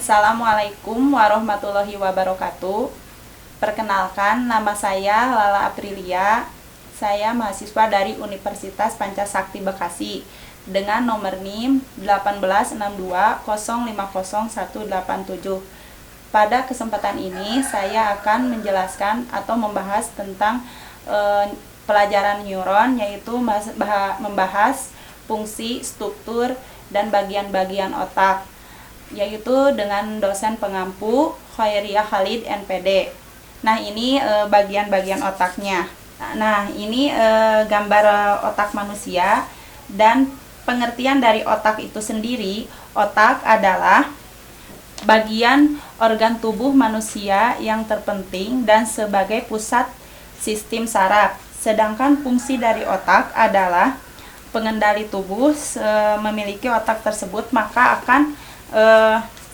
Assalamualaikum warahmatullahi wabarakatuh. Perkenalkan, nama saya Lala Aprilia. Saya mahasiswa dari Universitas Pancasakti Bekasi dengan nomor NIM 18620500187. Pada kesempatan ini saya akan menjelaskan atau membahas tentang pelajaran neuron, yaitu membahas fungsi, struktur, dan bagian-bagian otak, yaitu dengan dosen pengampu Khairiyah Khalid NPD. Nah, ini bagian-bagian otaknya. Nah, ini gambar otak manusia, dan pengertian dari otak itu sendiri. Otak adalah bagian organ tubuh manusia yang terpenting dan sebagai pusat sistem saraf. Sedangkan fungsi dari otak adalah pengendali tubuh. Memiliki otak tersebut maka akan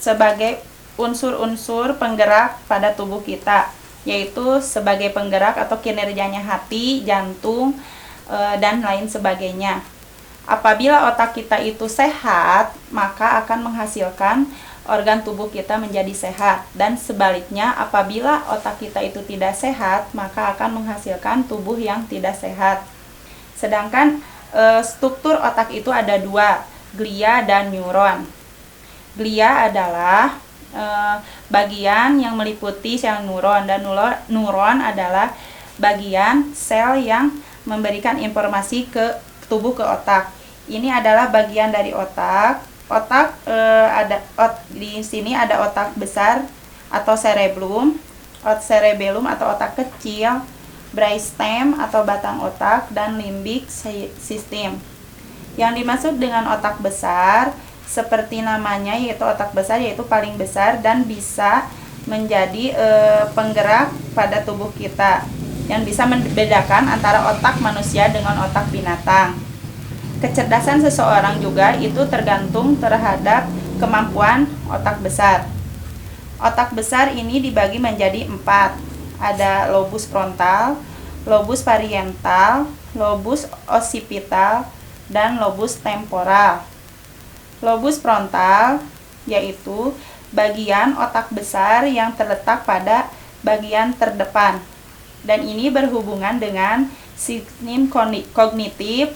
sebagai unsur-unsur penggerak pada tubuh kita, yaitu sebagai penggerak atau kinerjanya hati, jantung, dan lain sebagainya. Apabila otak kita itu sehat, maka akan menghasilkan organ tubuh kita menjadi sehat, dan sebaliknya apabila otak kita itu tidak sehat, maka akan menghasilkan tubuh yang tidak sehat. Sedangkan struktur otak itu ada dua, glia dan neuron. Glia adalah bagian yang meliputi sel neuron, dan neuron adalah bagian sel yang memberikan informasi ke tubuh, ke otak. Ini adalah bagian dari otak. Di sini ada otak besar atau cerebellum atau otak kecil, brainstem atau batang otak, dan limbic system. Yang dimaksud dengan otak besar, seperti namanya, yaitu otak besar, yaitu paling besar dan bisa menjadi penggerak pada tubuh kita, yang bisa membedakan antara otak manusia dengan otak binatang. Kecerdasan seseorang juga itu tergantung terhadap kemampuan otak besar. Otak besar ini dibagi menjadi 4. Ada lobus frontal, lobus parietal, lobus occipital, dan lobus temporal. Lobus frontal yaitu bagian otak besar yang terletak pada bagian terdepan, dan ini berhubungan dengan sistem kognitif,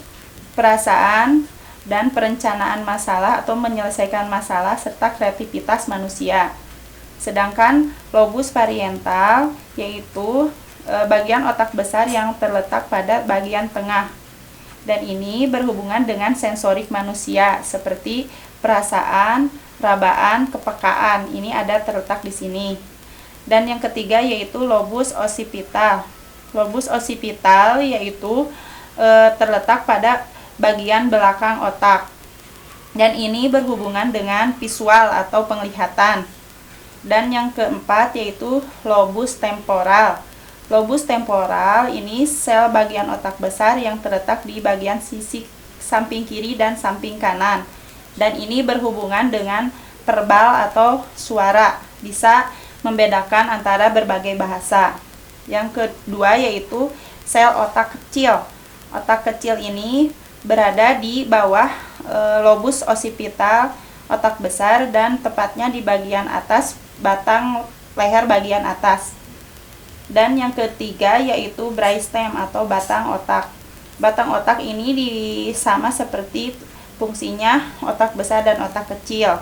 perasaan, dan perencanaan masalah atau menyelesaikan masalah serta kreativitas manusia. Sedangkan lobus parietal yaitu bagian otak besar yang terletak pada bagian tengah, dan ini berhubungan dengan sensorik manusia seperti perasaan, rabaan, kepekaan. Ini ada terletak di sini. Dan yang ketiga yaitu lobus occipital. Lobus occipital yaitu terletak pada bagian belakang otak, dan ini berhubungan dengan visual atau penglihatan. Dan yang keempat yaitu lobus temporal. Lobus temporal ini sel bagian otak besar yang terletak di bagian sisi samping kiri dan samping kanan, dan ini berhubungan dengan verbal atau suara, bisa membedakan antara berbagai bahasa. Yang kedua yaitu sel otak kecil. Otak kecil ini berada di bawah lobus occipital, otak besar, dan tepatnya di bagian atas batang leher bagian atas. Dan yang ketiga yaitu brainstem atau batang otak. Batang otak ini sama seperti fungsinya otak besar dan otak kecil.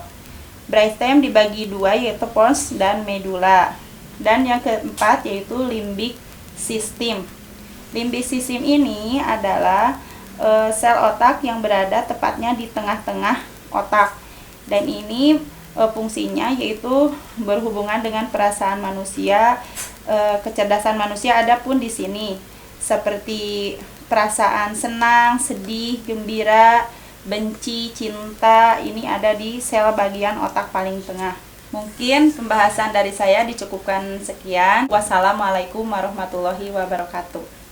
Brainstem dibagi dua, yaitu pons dan medula. Dan yang keempat yaitu limbic system. Limbic system ini adalah sel otak yang berada tepatnya di tengah-tengah otak, dan ini fungsinya yaitu berhubungan dengan perasaan manusia, kecerdasan manusia. Adapun di sini seperti perasaan senang, sedih, gembira, benci, cinta, ini ada di sel bagian otak paling tengah. Mungkin pembahasan dari saya dicukupkan sekian. Wassalamualaikum warahmatullahi wabarakatuh.